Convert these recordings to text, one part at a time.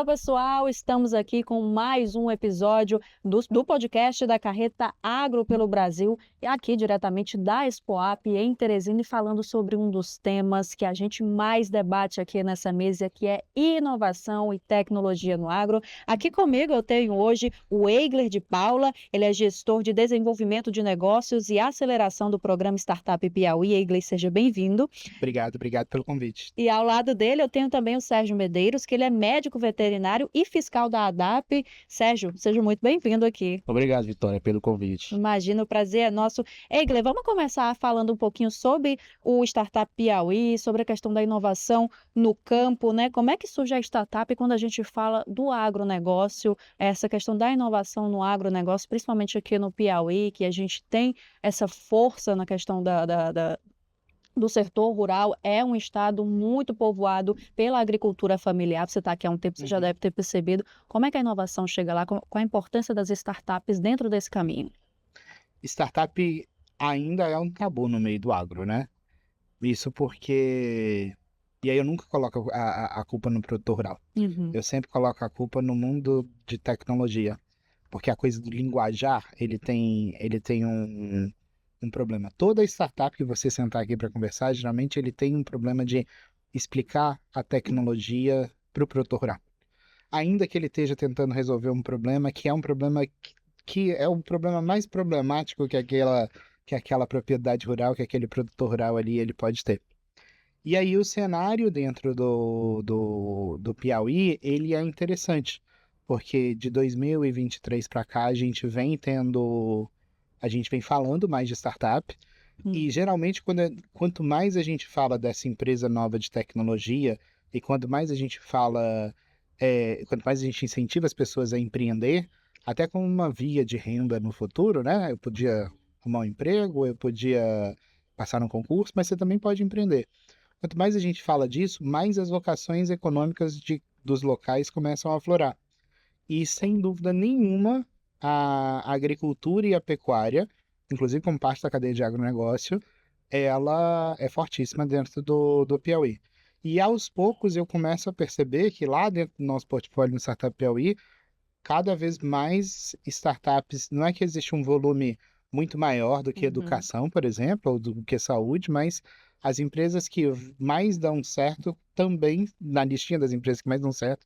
Olá, pessoal! Estamos aqui com mais um episódio do podcast da Carreta Agro pelo Brasil, e aqui diretamente da Expoap em Teresina, e falando sobre um dos temas que a gente mais debate aqui nessa mesa, que é inovação e tecnologia no agro. Aqui comigo eu tenho hoje o Eigler de Paula, ele é gestor de desenvolvimento de negócios e aceleração do programa Startup Piauí. Eigler, seja bem-vindo. Obrigado pelo convite. E ao lado dele eu tenho também o Sérgio Medeiros, que ele é médico veterinário e fiscal da ADAP. Sérgio, seja muito bem-vindo aqui. Obrigado, Vitória, pelo convite. Imagina, o prazer é nosso. Eigler, vamos começar falando um pouquinho sobre o Startup Piauí, sobre a questão da inovação no campo, né? Como é que surge a startup quando a gente fala do agronegócio, essa questão da inovação no agronegócio, principalmente aqui no Piauí, que a gente tem essa força na questão do setor rural, é um estado muito povoado pela agricultura familiar. Você está aqui há um tempo, você já deve ter percebido. Como é que a inovação chega lá? Qual a importância das startups dentro desse caminho? Startup ainda é um tabu no meio do agro, né? Isso porque... E aí eu nunca coloco a culpa no produtor rural. Eu sempre coloco a culpa no mundo de tecnologia. Porque a coisa do linguajar, ele tem um problema. Toda startup que você sentar aqui para conversar, geralmente ele tem um problema de explicar a tecnologia para o produtor rural. Ainda que ele esteja tentando resolver um problema que é um problema que é o problema mais problemático que aquela propriedade rural, que aquele produtor rural ali ele pode ter. E aí o cenário dentro do Piauí, ele é interessante, porque de 2023 para cá a gente vem falando mais de startup, e geralmente quanto mais a gente fala dessa empresa nova de tecnologia, e quanto mais a gente quanto mais a gente incentiva as pessoas a empreender, até como uma via de renda no futuro, né? Eu podia arrumar um emprego, eu podia passar num concurso, mas você também pode empreender. Quanto mais a gente fala disso, mais as vocações econômicas dos locais começam a aflorar. E, sem dúvida nenhuma, a agricultura e a pecuária, inclusive como parte da cadeia de agronegócio, ela é fortíssima dentro do Piauí. E, aos poucos, eu começo a perceber que lá dentro do nosso portfólio no Startup Piauí, cada vez mais startups, não é que existe um volume muito maior do que educação, por exemplo, ou do que saúde, mas as empresas que mais dão certo também, na listinha das empresas que mais dão certo,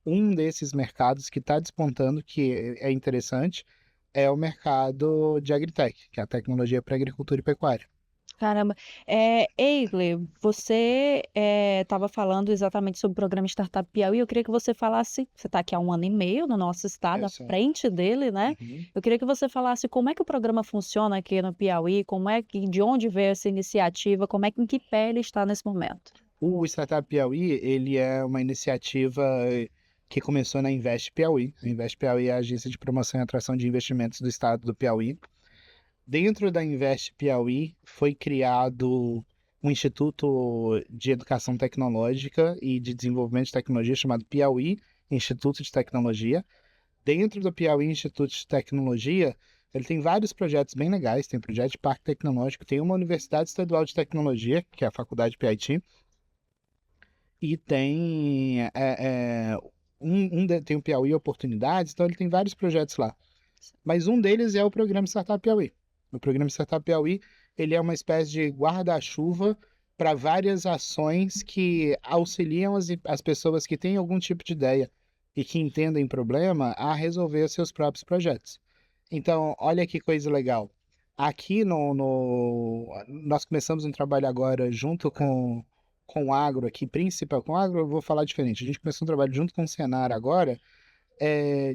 um desses mercados que está despontando, que é interessante, é o mercado de agritech, que é a tecnologia para agricultura e pecuária. Caramba. Eigler, você estava falando exatamente sobre o programa Startup Piauí. Eu queria que você falasse, você está aqui há 1 ano e meio no nosso estado, à frente dele, né? Eu queria que você falasse como é que o programa funciona aqui no Piauí, de onde veio essa iniciativa, em que pé ele está nesse momento. O Startup Piauí, ele é uma iniciativa que começou na Invest Piauí. A Invest Piauí é a agência de promoção e atração de investimentos do estado do Piauí. Dentro da Invest Piauí foi criado um Instituto de Educação Tecnológica e de Desenvolvimento de Tecnologia chamado Piauí Instituto de Tecnologia. Dentro do Piauí Instituto de Tecnologia, ele tem vários projetos bem legais. Tem projeto de parque tecnológico, tem uma Universidade Estadual de Tecnologia, que é a Faculdade Piaiti, e tem tem o Piauí Oportunidades, então ele tem vários projetos lá. Mas um deles é o programa Startup Piauí. O programa Startup Piauí, ele é uma espécie de guarda-chuva para várias ações que auxiliam as pessoas que têm algum tipo de ideia e que entendem problema a resolver os seus próprios projetos. Então, olha que coisa legal. Aqui nós começamos um trabalho agora junto com o agro aqui, principal com o agro, eu vou falar diferente. A gente começou um trabalho junto com o Senar agora,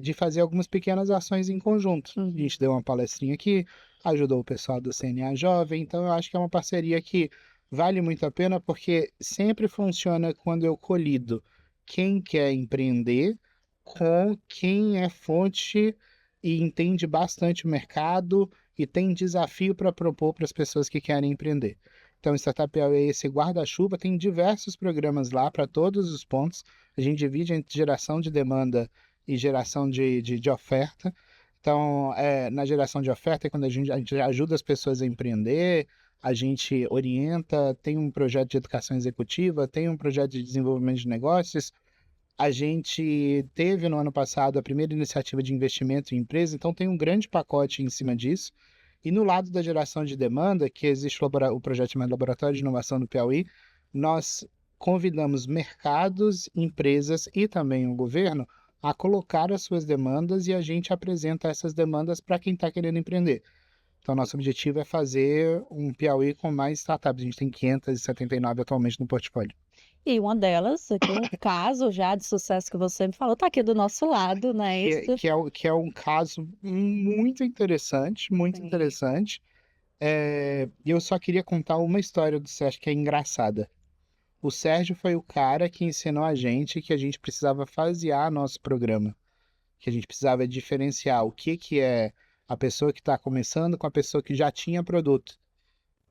de fazer algumas pequenas ações em conjunto. A gente deu uma palestrinha aqui, ajudou o pessoal do CNA Jovem, então eu acho que é uma parceria que vale muito a pena, porque sempre funciona quando eu colido quem quer empreender com quem é fonte e entende bastante o mercado e tem desafio para propor para as pessoas que querem empreender. Então, o Startup Piauí é esse guarda-chuva, tem diversos programas lá para todos os pontos. A gente divide entre geração de demanda e geração de oferta. Então, na geração de oferta é quando a gente ajuda as pessoas a empreender, a gente orienta, tem um projeto de educação executiva, tem um projeto de desenvolvimento de negócios, A gente teve no ano passado a primeira iniciativa de investimento em empresa, então tem um grande pacote em cima disso. E no lado da geração de demanda, que existe o projeto chamado Laboratório de Inovação do Piauí, nós convidamos mercados, empresas e também o governo a colocar as suas demandas e a gente apresenta essas demandas para quem está querendo empreender. Então, nosso objetivo é fazer um Piauí com mais startups. A gente tem 579 atualmente no portfólio. E uma delas, aqui um caso já de sucesso que você me falou, tá aqui do nosso lado, não é isso? Que é um caso muito interessante, muito Sim. interessante. E eu só queria contar uma história do Sérgio que é engraçada. O Sérgio foi o cara que ensinou a gente que a gente precisava fasear nosso programa, que a gente precisava diferenciar o que é a pessoa que está começando com a pessoa que já tinha produto.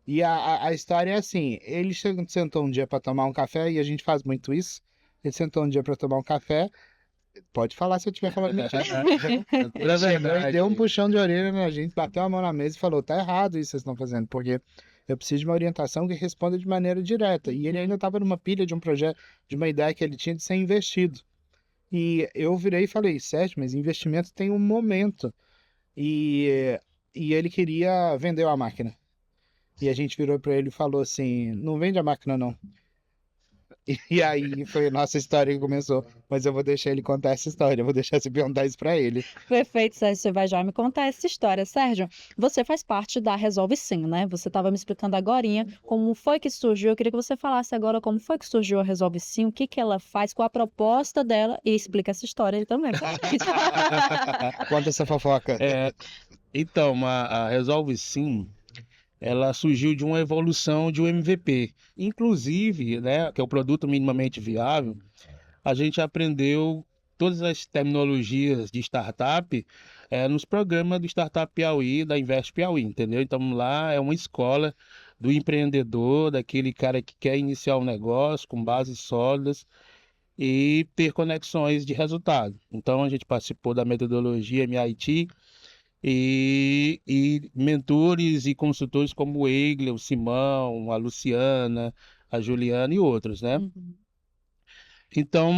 E a história é assim, ele sentou um dia para tomar um café, e a gente faz muito isso. Ele sentou um dia para tomar um café, pode falar se eu estiver falando mentira. É Chegou e deu um verdade. puxão de orelha na gente, bateu a mão na mesa e falou, tá errado isso que vocês estão fazendo, porque eu preciso de uma orientação que responda de maneira direta. E ele ainda estava numa pilha de um projeto, de uma ideia que ele tinha de ser investido. E eu virei e falei, Sérgio, mas investimento tem um momento. E, e ele queria vender a máquina. E a gente virou para ele e falou assim, não vende a máquina não. E aí foi a nossa história que começou. Mas eu vou deixar ele contar essa história, eu vou deixar você perguntar isso para ele. Perfeito, Sérgio, você vai já me contar essa história. Sérgio, você faz parte da Resolve Sim, né? Você estava me explicando agorinha como foi que surgiu. Eu queria que você falasse agora como foi que surgiu a Resolve Sim, o que que ela faz, qual a proposta dela e explica essa história aí também pra gente. Conta essa fofoca. Então, a Resolve Sim, ela surgiu de uma evolução de um MVP. Inclusive, né, que é o produto minimamente viável, a gente aprendeu todas as terminologias de startup nos programas do Startup Piauí, da Invest Piauí, entendeu? Então lá é uma escola do empreendedor, daquele cara que quer iniciar um negócio com bases sólidas e ter conexões de resultado. Então a gente participou da metodologia MIT e mentores e consultores como o Eigler, o Simão, a Luciana, a Juliana e outros, né? Uhum. Então,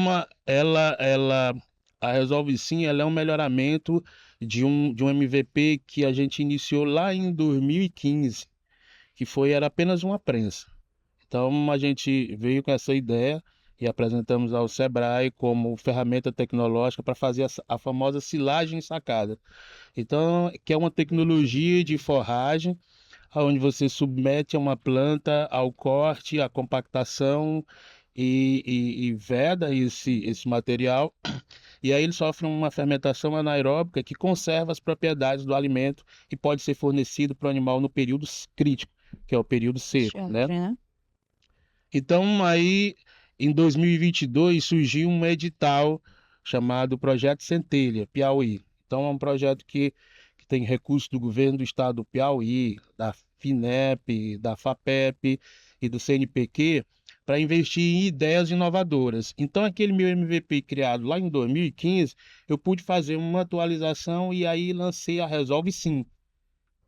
a Resolve Sim, ela é um melhoramento de um MVP que a gente iniciou lá em 2015, era apenas uma prensa. Então, a gente veio com essa ideia e apresentamos ao Sebrae como ferramenta tecnológica para fazer a famosa silagem sacada. Então, que é uma tecnologia de forragem, onde você submete uma planta ao corte, à compactação e veda esse material. E aí ele sofre uma fermentação anaeróbica que conserva as propriedades do alimento e pode ser fornecido para o animal no período crítico, que é o período seco, né? Chakra, né? Então, aí, em 2022, surgiu um edital chamado Projeto Centelha, Piauí. Então, é um projeto que tem recursos do governo do estado do Piauí, da FINEP, da FAPEP e do CNPq, para investir em ideias inovadoras. Então, aquele meu MVP criado lá em 2015, eu pude fazer uma atualização e aí lancei a Resolve Sim,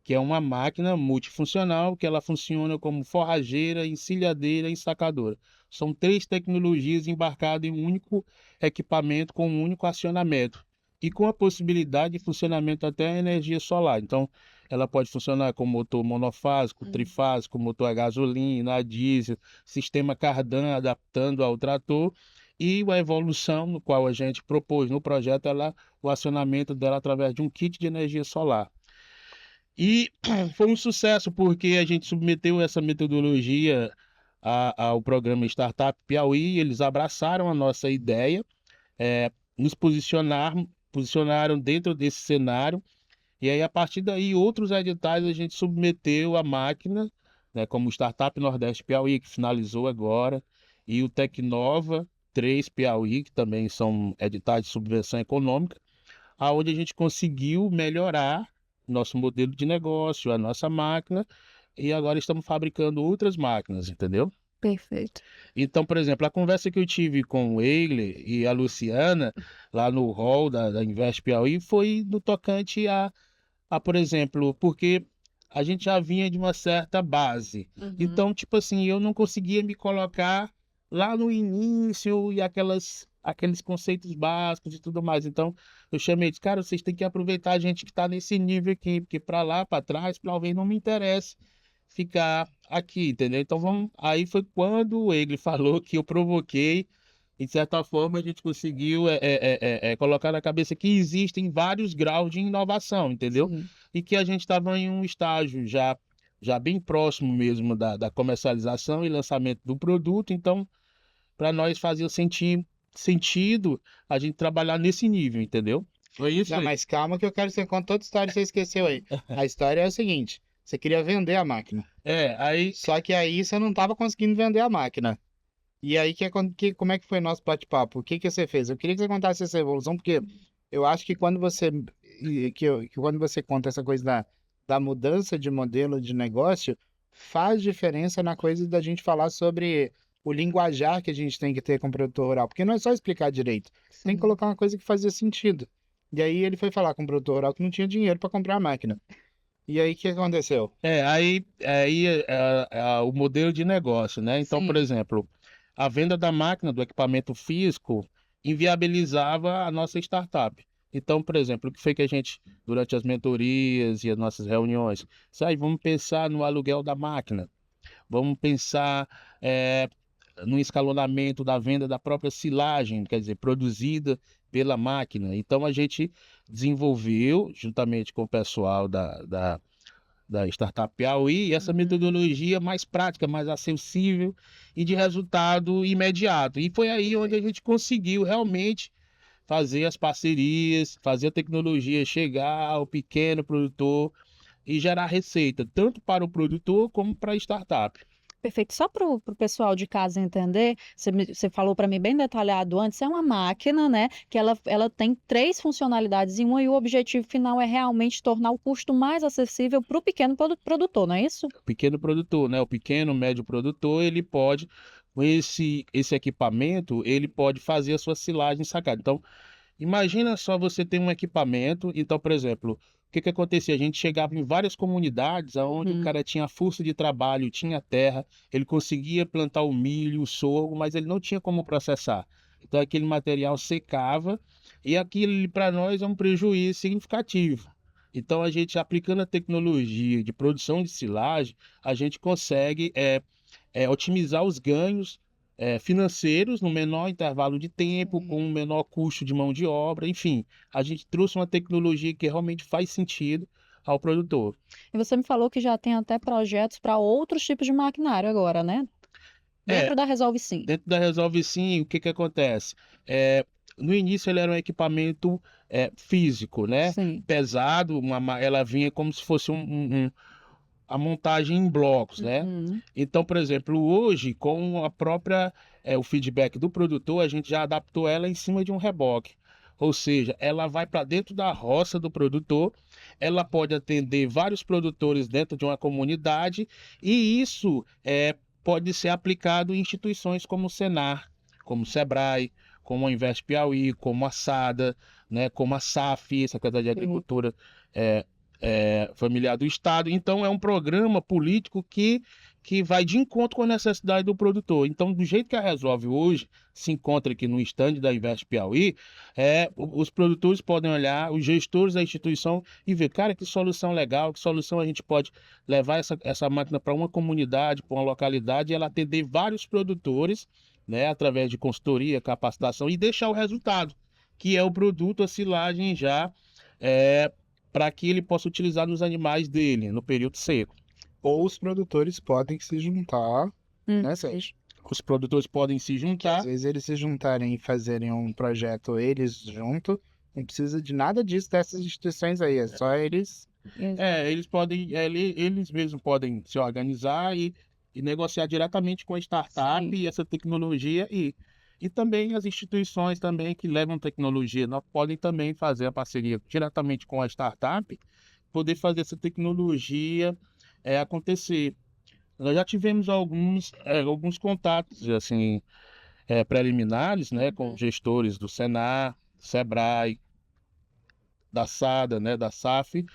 que é uma máquina multifuncional que ela funciona como forrageira, encilhadeira e ensacadora. São 3 tecnologias embarcadas em um único equipamento com um único acionamento e com a possibilidade de funcionamento até a energia solar. Então, ela pode funcionar com motor monofásico, trifásico, motor a gasolina, a diesel, sistema cardan adaptando ao trator e a evolução no qual a gente propôs no projeto, o acionamento dela através de um kit de energia solar. E foi um sucesso porque a gente submeteu essa metodologia ao programa Startup Piauí, eles abraçaram a nossa ideia, nos posicionaram dentro desse cenário, e aí a partir daí outros editais a gente submeteu a máquina, né, como o Startup Nordeste Piauí, que finalizou agora, e o Tecnova 3 Piauí, que também são editais de subvenção econômica, aonde a gente conseguiu melhorar nosso modelo de negócio, a nossa máquina, e agora estamos fabricando outras máquinas, entendeu? Perfeito. Então, por exemplo, a conversa que eu tive com o Eigler e a Luciana, lá no hall da Invest Piauí, foi no tocante por exemplo, porque a gente já vinha de uma certa base. Uhum. Então, tipo assim, eu não conseguia me colocar lá no início e aqueles conceitos básicos e tudo mais. Então, eu chamei e disse, cara, vocês têm que aproveitar a gente que está nesse nível aqui, porque para lá, para trás, talvez não me interesse ficar aqui, entendeu? Então, vamos... Aí foi quando o Egli falou que eu provoquei, e de certa forma a gente conseguiu colocar na cabeça que existem vários graus de inovação, entendeu? Sim. E que a gente estava em um estágio já bem próximo mesmo da comercialização e lançamento do produto, então para nós fazia sentido a gente trabalhar nesse nível, entendeu? Foi isso Não, aí. mas calma que eu quero que você conte toda a história que você esqueceu aí. A história é o seguinte: você queria vender a máquina. Aí Só que aí você não estava conseguindo vender a máquina. E aí, como é que foi nosso bate-papo? O que que você fez? Eu queria que você contasse essa evolução, porque eu acho que que quando você conta essa coisa da mudança de modelo de negócio, faz diferença na coisa da gente falar sobre o linguajar que a gente tem que ter com o produtor rural. Porque não é só explicar direito, tem que Sim. colocar uma coisa que fazia sentido. E aí ele foi falar com o produtor rural que não tinha dinheiro para comprar a máquina. E aí, o que aconteceu? o modelo de negócio, né? Então, por Sim. exemplo, a venda da máquina, do equipamento físico, inviabilizava a nossa startup. Então, por exemplo, o que foi que a gente, durante as mentorias e as nossas reuniões, vamos pensar no aluguel da máquina, vamos pensar no escalonamento da venda da própria silagem, quer dizer, produzida pela máquina. Então, a gente desenvolveu, juntamente com o pessoal da Startup Piauí, essa metodologia mais prática, mais acessível e de resultado imediato. E foi aí onde a gente conseguiu realmente fazer as parcerias, fazer a tecnologia chegar ao pequeno produtor e gerar receita, tanto para o produtor como para a startup. Perfeito. Só para o pessoal de casa entender, você falou para mim bem detalhado antes, é uma máquina, né? Que ela tem 3 funcionalidades em uma e o objetivo final é realmente tornar o custo mais acessível para o pequeno produtor, não é isso? O pequeno produtor, né? O pequeno, médio produtor, ele pode, com esse equipamento, ele pode fazer a sua silagem sacada. Então, imagina só você ter um equipamento. Então, por exemplo, o que que acontecia? A gente chegava em várias comunidades onde o Uhum. cara tinha força de trabalho, tinha terra, ele conseguia plantar o milho, o sorgo, mas ele não tinha como processar. Então, aquele material secava e aquilo para nós é um prejuízo significativo. Então, a gente aplicando a tecnologia de produção de silagem, a gente consegue otimizar os ganhos financeiros no menor intervalo de tempo, com um menor custo de mão de obra, enfim, a gente trouxe uma tecnologia que realmente faz sentido ao produtor. E você me falou que já tem até projetos para outros tipos de maquinário agora, né? É, Dentro da Resolve Sim. dentro da Resolve Sim, o que que acontece? No início ele era um equipamento físico, né? Sim. Pesado, ela vinha como se fosse a montagem em blocos, né? Uhum. Então, por exemplo, hoje, com o feedback do produtor, a gente já adaptou ela em cima de um reboque. Ou seja, ela vai para dentro da roça do produtor, ela pode atender vários produtores dentro de uma comunidade, e isso pode ser aplicado em instituições como o Senar, como o Sebrae, como a Invest Piauí, como a SADA, né, como a SAF, Secretaria de Agricultura Familiar do Estado. Então, é um programa político que vai de encontro com a necessidade do produtor. Então, do jeito que a Resolve hoje se encontra aqui no estande da Invest Piauí, os produtores podem olhar, os gestores da instituição e ver, cara, que solução legal, que solução a gente pode levar essa máquina para uma comunidade, para uma localidade, e ela atender vários produtores, né, através de consultoria, capacitação, e deixar o resultado, que é o produto, a silagem já para que ele possa utilizar nos animais dele no período seco. Ou os produtores podem se juntar, né, Sérgio? Os produtores podem se Às juntar. vezes eles se juntarem e fazerem um projeto eles junto, não precisa de nada disso dessas instituições aí, é só eles. Eles mesmos podem se organizar e negociar diretamente com a startup Sim. e essa tecnologia e também as instituições também que levam tecnologia, nós podem também fazer a parceria diretamente com a startup, poder fazer essa tecnologia acontecer. Nós já tivemos alguns contatos assim preliminares, né, com gestores do Senar, Sebrae, da SADA, né, da SAF,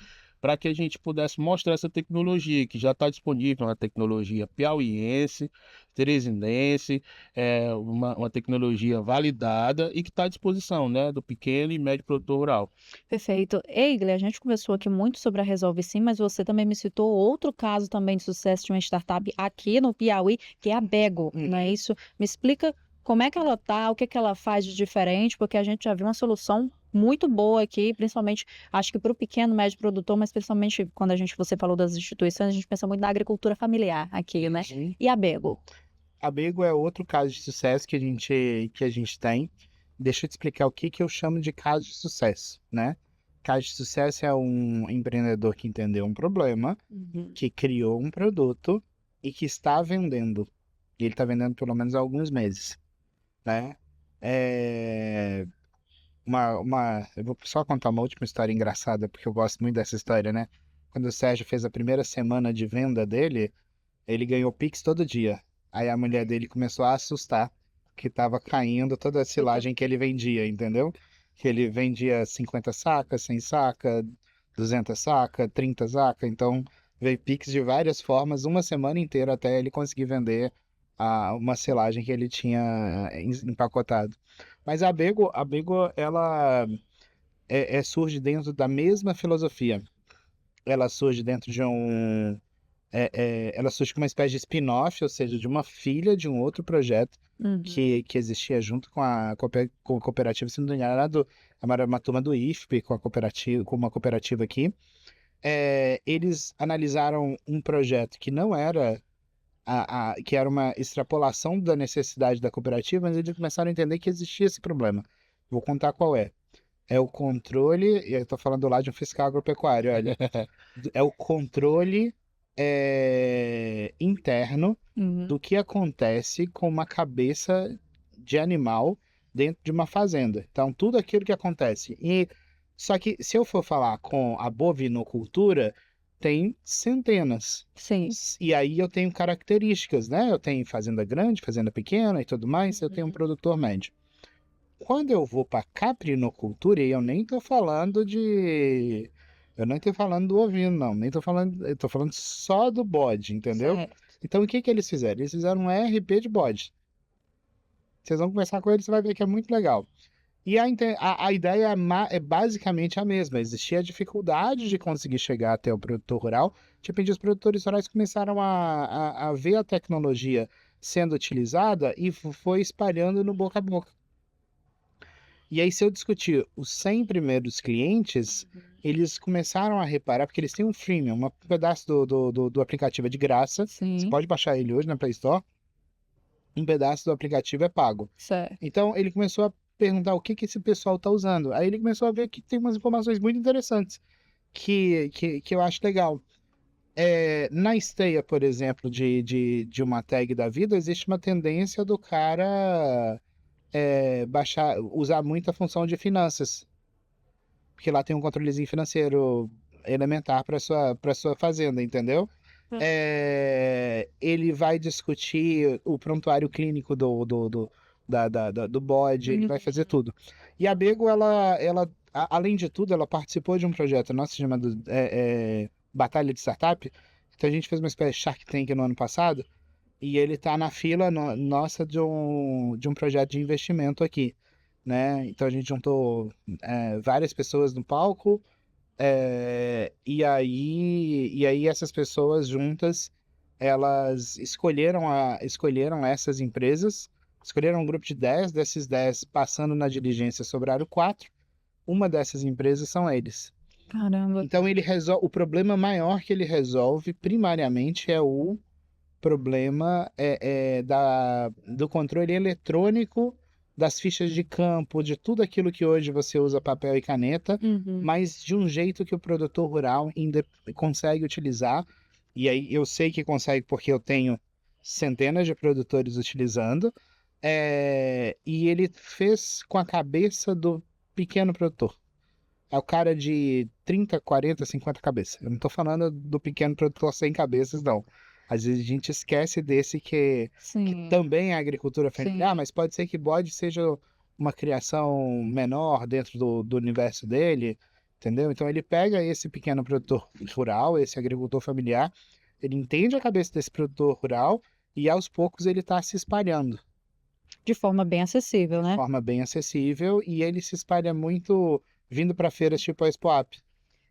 para que a gente pudesse mostrar essa tecnologia, que já está disponível, uma tecnologia piauiense, teresinense, uma tecnologia validada e que está à disposição, né, do pequeno e médio produtor rural. Perfeito. Eigle, a gente conversou aqui muito sobre a Resolve Sim, mas você também me citou outro caso também de sucesso de uma startup aqui no Piauí, que é a Bego, não é isso? Me explica como é que ela tá, o que é que ela faz de diferente, porque a gente já viu uma solução muito boa aqui, principalmente, acho que para o pequeno, médio produtor, mas principalmente quando você falou das instituições, a gente pensa muito na agricultura familiar aqui, né? Uhum. E a Bego? A Bego é outro caso de sucesso que a gente tem. Deixa eu te explicar o que eu chamo de caso de sucesso, né? Caso de sucesso é um empreendedor que entendeu um problema, que criou um produto e que está vendendo. E ele está vendendo pelo menos há alguns meses, né? É... Eu vou só contar uma última história engraçada, porque eu gosto muito dessa história, né? Quando o Sérgio fez a primeira semana de venda dele, ele ganhou Pix todo dia. Aí a mulher dele começou a assustar que estava caindo toda a silagem que ele vendia, entendeu? Que ele vendia 50 sacas, 100 saca, 200 saca, 30 saca. Então veio Pix de várias formas, uma semana inteira até ele conseguir vender uma silagem que ele tinha empacotado. Mas a Bego ela surge dentro da mesma filosofia. Ela surge dentro de ela surge como uma espécie de spin-off, ou seja, de uma filha de um outro projeto Uhum. que existia junto com com a cooperativa, se não me engano, era uma turma do IFP com a cooperativa, com uma cooperativa aqui. Eles analisaram um projeto que não era que era uma extrapolação da necessidade da cooperativa, mas eles começaram a entender que existia esse problema. Vou contar qual é. É o controle, e eu estou falando lá de um fiscal agropecuário, olha. É o controle interno Uhum. do que acontece com uma cabeça de animal dentro de uma fazenda. Então, tudo aquilo que acontece. Só que, se eu for falar com a bovinocultura, tem centenas. Sim. E aí eu tenho características, né? Eu tenho fazenda grande, fazenda pequena e tudo mais, eu tenho um produtor médio. Quando eu vou para caprinocultura, e eu nem tô falando de. Eu nem tô falando do ovino, não. Nem tô falando. Eu tô falando só do bode, entendeu? Certo. Então o que eles fizeram? Eles fizeram um ERP de bode. Vocês vão conversar com eles, você vai ver que é muito legal. E a ideia é basicamente a mesma. Existia a dificuldade de conseguir chegar até o produtor rural. Tipo, os produtores rurais começaram a ver a tecnologia sendo utilizada e foi espalhando no boca a boca. E aí, se eu discutir os 100 primeiros clientes, eles começaram a reparar, porque eles têm um freemium, um pedaço do aplicativo é de graça. Você Sim. pode baixar ele hoje na Play Store. Um pedaço do aplicativo é pago. Certo. Então, ele começou a perguntar o que esse pessoal está usando. Aí ele começou a ver que tem umas informações muito interessantes que eu acho legal. Na esteia, por exemplo, de uma tag da vida, existe uma tendência do cara usar muito a função de finanças. Porque lá tem um controlezinho financeiro elementar para sua fazenda, entendeu? Ele vai discutir o prontuário clínico do bode, ele vai fazer tudo. E a Bego, além de tudo, ela participou de um projeto nosso chamado Batalha de Startup. Então a gente fez uma espécie de Shark Tank no ano passado, e ele está na fila nossa de um projeto de investimento aqui, né? Então a gente juntou várias pessoas no palco, e aí essas pessoas juntas, elas escolheram essas empresas, escolheram um grupo de 10, desses 10 passando na diligência sobraram 4, uma dessas empresas são eles. Caramba. Então o problema maior que ele resolve primariamente é o problema do controle eletrônico das fichas de campo, de tudo aquilo que hoje você usa papel e caneta, mas de um jeito que o produtor rural ainda consegue utilizar. E aí eu sei que consegue porque eu tenho centenas de produtores utilizando. E ele fez com a cabeça do pequeno produtor. É o cara de 30, 40, 50 cabeças. Eu não estou falando do pequeno produtor sem cabeças, não. Às vezes a gente esquece desse que também é agricultura familiar, mas pode ser que bode seja uma criação menor dentro do universo dele. entendeu? Então ele pega esse pequeno produtor rural, esse agricultor familiar, ele entende a cabeça desse produtor rural e aos poucos ele está se espalhando De forma bem acessível, de né? forma bem acessível e ele se espalha muito vindo para feiras tipo a Expoap.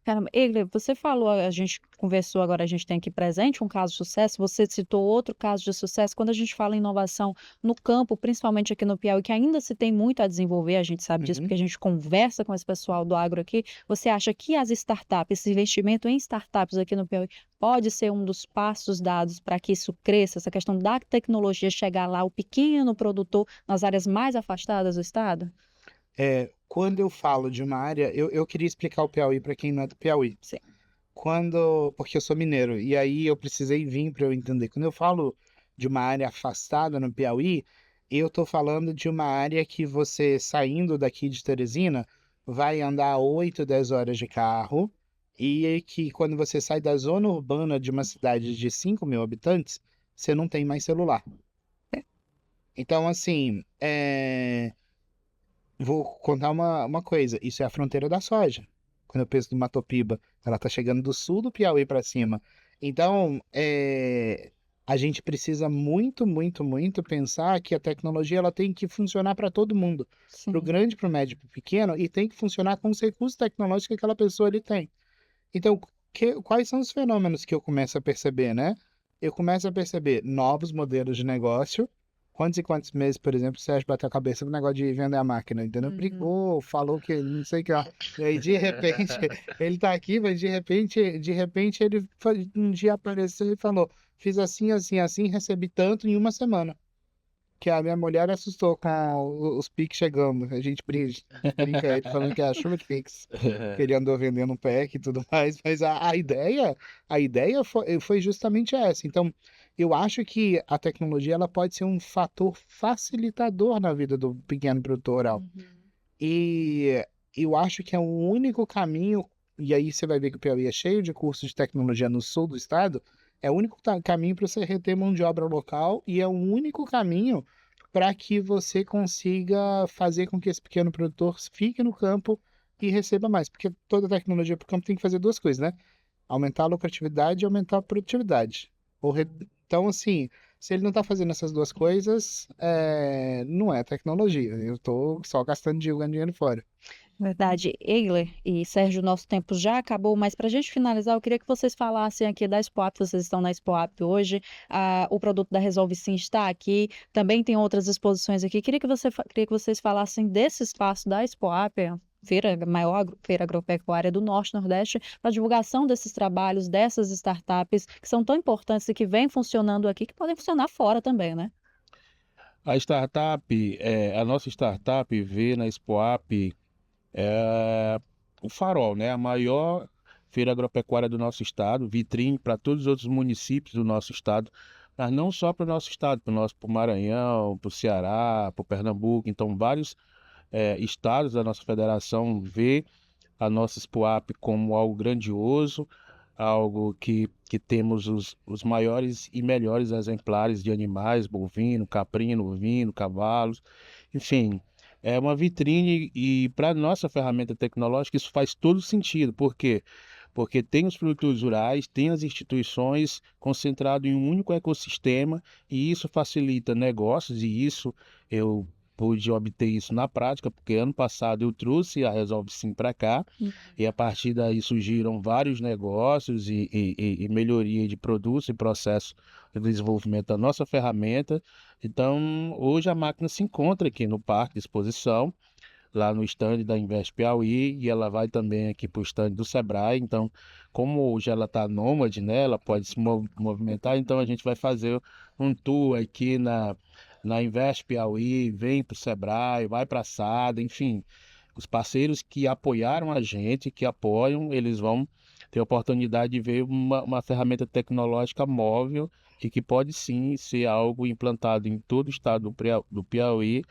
Caramba, Egler, você falou, a gente conversou agora, a gente tem aqui presente um caso de sucesso, você citou outro caso de sucesso. Quando a gente fala em inovação no campo, principalmente aqui no Piauí, que ainda se tem muito a desenvolver, a gente sabe disso Uhum. porque a gente conversa com esse pessoal do agro aqui. Você acha que as startups, esse investimento em startups aqui no Piauí, pode ser um dos passos dados para que isso cresça, essa questão da tecnologia chegar lá, o pequeno produtor, nas áreas mais afastadas do estado? Quando eu falo de uma área, eu queria explicar o Piauí para quem não é do Piauí. Sim. Porque eu sou mineiro, e aí eu precisei vir para eu entender. Quando eu falo de uma área afastada no Piauí, eu estou falando de uma área que você, saindo daqui de Teresina, vai andar 8, 10 horas de carro, e que quando você sai da zona urbana de uma cidade de 5.000 habitantes, você não tem mais celular. Então, assim, vou contar uma coisa, isso é a fronteira da soja. Quando eu penso do Matopiba, ela tá chegando do sul do Piauí para cima. Então, a gente precisa muito, muito, muito pensar que a tecnologia ela tem que funcionar para todo mundo, para o Sim. grande, para o médio, para o pequeno, e tem que funcionar com os recursos tecnológicos que aquela pessoa ali tem. Então, quais são os fenômenos que eu começo a perceber, né? Eu começo a perceber novos modelos de negócio. Quantos e quantos meses, por exemplo, o Sérgio bateu a cabeça no negócio de vender a máquina, entendeu? Uhum. Brigou, falou que não sei o que lá. E aí, de repente, ele tá aqui, mas de repente um dia apareceu e falou: fiz assim, assim, assim, recebi tanto em uma semana. Que a minha mulher assustou com os Pix chegando. A gente brinca ele falando que é a chuva de Pix. Que ele andou vendendo um pack e tudo mais. Mas a ideia foi justamente essa. Então, eu acho que a tecnologia ela pode ser um fator facilitador na vida do pequeno produtor rural. Uhum. E eu acho que é o único caminho, e aí você vai ver que o Piauí é cheio de cursos de tecnologia no sul do estado, é o único caminho para você reter mão de obra local e é o único caminho para que você consiga fazer com que esse pequeno produtor fique no campo e receba mais. Porque toda tecnologia para o campo tem que fazer duas coisas, né? Aumentar a lucratividade e aumentar a produtividade. Então, assim, se ele não está fazendo essas duas coisas, não é tecnologia. Eu estou só gastando dinheiro, ganhando dinheiro fora. Verdade. Egler e Sérgio, nosso tempo já acabou, mas para a gente finalizar, eu queria que vocês falassem aqui da Expoap, vocês estão na Expoap hoje, o produto da Resolve Sim está aqui, também tem outras exposições aqui. Queria que vocês falassem desse espaço da Expoap, maior feira agropecuária do Norte e Nordeste, para a divulgação desses trabalhos, dessas startups que são tão importantes e que vêm funcionando aqui, que podem funcionar fora também, né? A nossa startup vê na Expoap o farol, né? A maior feira agropecuária do nosso estado, vitrine para todos os outros municípios do nosso estado, mas não só para o nosso estado, para o Maranhão, para o Ceará, para o Pernambuco. Então, vários estados da nossa federação vê a nossa Expoap como algo grandioso, algo que temos os maiores e melhores exemplares de animais, bovino, caprino, ovino, cavalos, enfim, é uma vitrine e para nossa ferramenta tecnológica isso faz todo sentido. Por quê? Porque tem os produtores rurais, tem as instituições concentrado em um único ecossistema e isso facilita negócios e isso eu pude obter isso na prática, porque ano passado eu trouxe a Resolve Sim para cá e a partir daí surgiram vários negócios e melhoria de produtos e processos de desenvolvimento da nossa ferramenta. Então, hoje a máquina se encontra aqui no Parque de Exposição, lá no estande da Invest Piauí, e ela vai também aqui para o estande do Sebrae. Então, como hoje ela está nômade, né, ela pode se movimentar, então a gente vai fazer um tour aqui na Invest Piauí, vem para o Sebrae, vai para a SADA, enfim. Os parceiros que apoiaram a gente, que apoiam, eles vão ter a oportunidade de ver uma ferramenta tecnológica móvel e que pode sim ser algo implantado em todo o estado do Piauí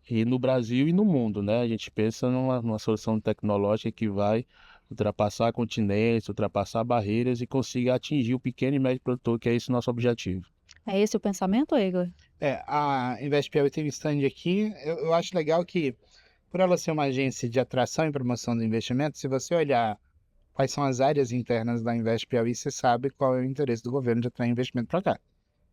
e no Brasil e no mundo, né? A gente pensa numa solução tecnológica que vai ultrapassar continentes, ultrapassar barreiras e consiga atingir o pequeno e médio produtor, que é esse o nosso objetivo. É esse o pensamento, Igor? A Invest Piauí tem um stand aqui. Eu acho legal que por ela ser uma agência de atração e promoção do investimento, se você olhar quais são as áreas internas da Invest Piauí, você sabe qual é o interesse do governo de atrair investimento para cá.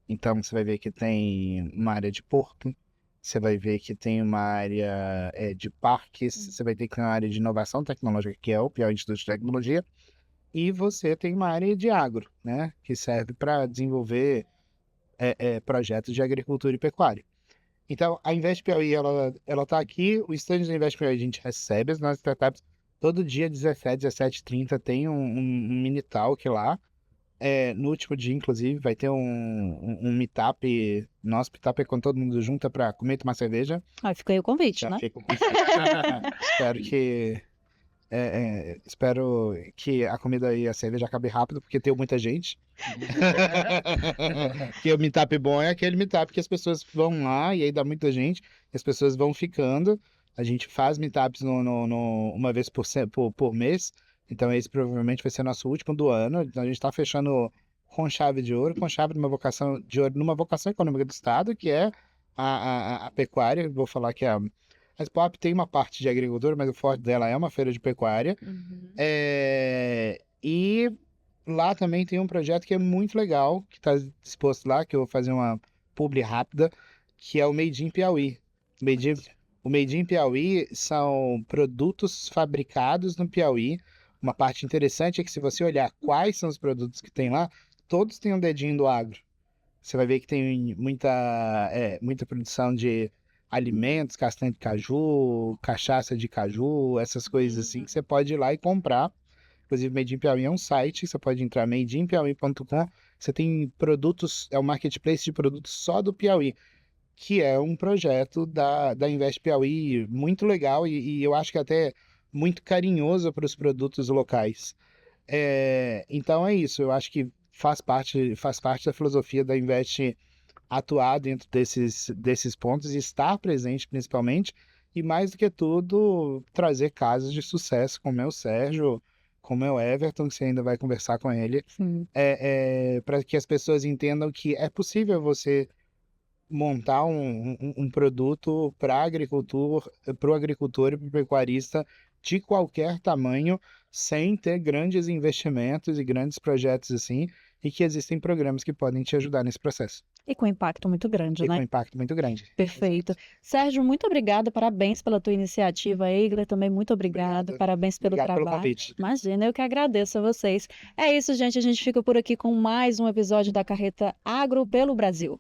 Então, você vai ver que tem uma área de porto, você vai ver que tem uma área de parques, você vai ter que ter uma área de inovação tecnológica, que é o Piauí Instituto de Tecnologia, e você tem uma área de agro, né, que serve para desenvolver projetos de agricultura e pecuária. Então, a Invest Piauí, ela tá aqui, o stand da Invest Piauí a gente recebe as nossas startups, todo dia, 17, 17h30, tem um mini talk lá. No último dia, inclusive, vai ter um meetup. Nosso meetup é quando todo mundo junta para comer e tomar cerveja. Aí fica aí o convite, Já né? fica o convite. Espero que a comida e a cerveja acabem rápido, porque tem muita gente. Que o meetup bom é aquele meetup que as pessoas vão lá e aí dá muita gente, e as pessoas vão ficando. A gente faz meetups uma vez por mês. Então esse provavelmente vai ser nosso último do ano. Então a gente está fechando com chave de ouro, com chave de ouro numa vocação econômica do Estado, que é a pecuária. Vou falar que a Expop tem uma parte de agricultura, mas o forte dela é uma feira de pecuária. Uhum. E lá também tem um projeto que é muito legal, que está disposto lá, que eu vou fazer uma publi rápida, que é o Made in Piauí. O Made in Piauí são produtos fabricados no Piauí. Uma parte interessante é que se você olhar quais são os produtos que tem lá, todos têm um dedinho do agro. Você vai ver que tem muita produção de alimentos, castanha de caju, cachaça de caju, essas coisas assim, que você pode ir lá e comprar. Inclusive, Made in Piauí é um site, você pode entrar madeinpiauí.com, você tem produtos, é um marketplace de produtos só do Piauí, que é um projeto da Invest Piauí muito legal e eu acho que até muito carinhoso para os produtos locais. Então é isso, eu acho que faz parte da filosofia da Invest atuar dentro desses pontos e estar presente principalmente, e mais do que tudo, trazer casos de sucesso, como é o Sérgio, como é o Everton, que você ainda vai conversar com ele, Sim. para que as pessoas entendam que é possível você montar um produto para o agricultor e para o pecuarista de qualquer tamanho, sem ter grandes investimentos e grandes projetos assim, e que existem programas que podem te ajudar nesse processo. E com impacto muito grande, E né? com impacto muito grande. Perfeito. Sérgio, muito obrigada, parabéns pela tua iniciativa. Eigler, também muito obrigada, Obrigado. parabéns pelo Obrigado pelo trabalho. convite. Imagina, eu que agradeço a vocês. É isso, gente, a gente fica por aqui com mais um episódio da Carreta Agro pelo Brasil.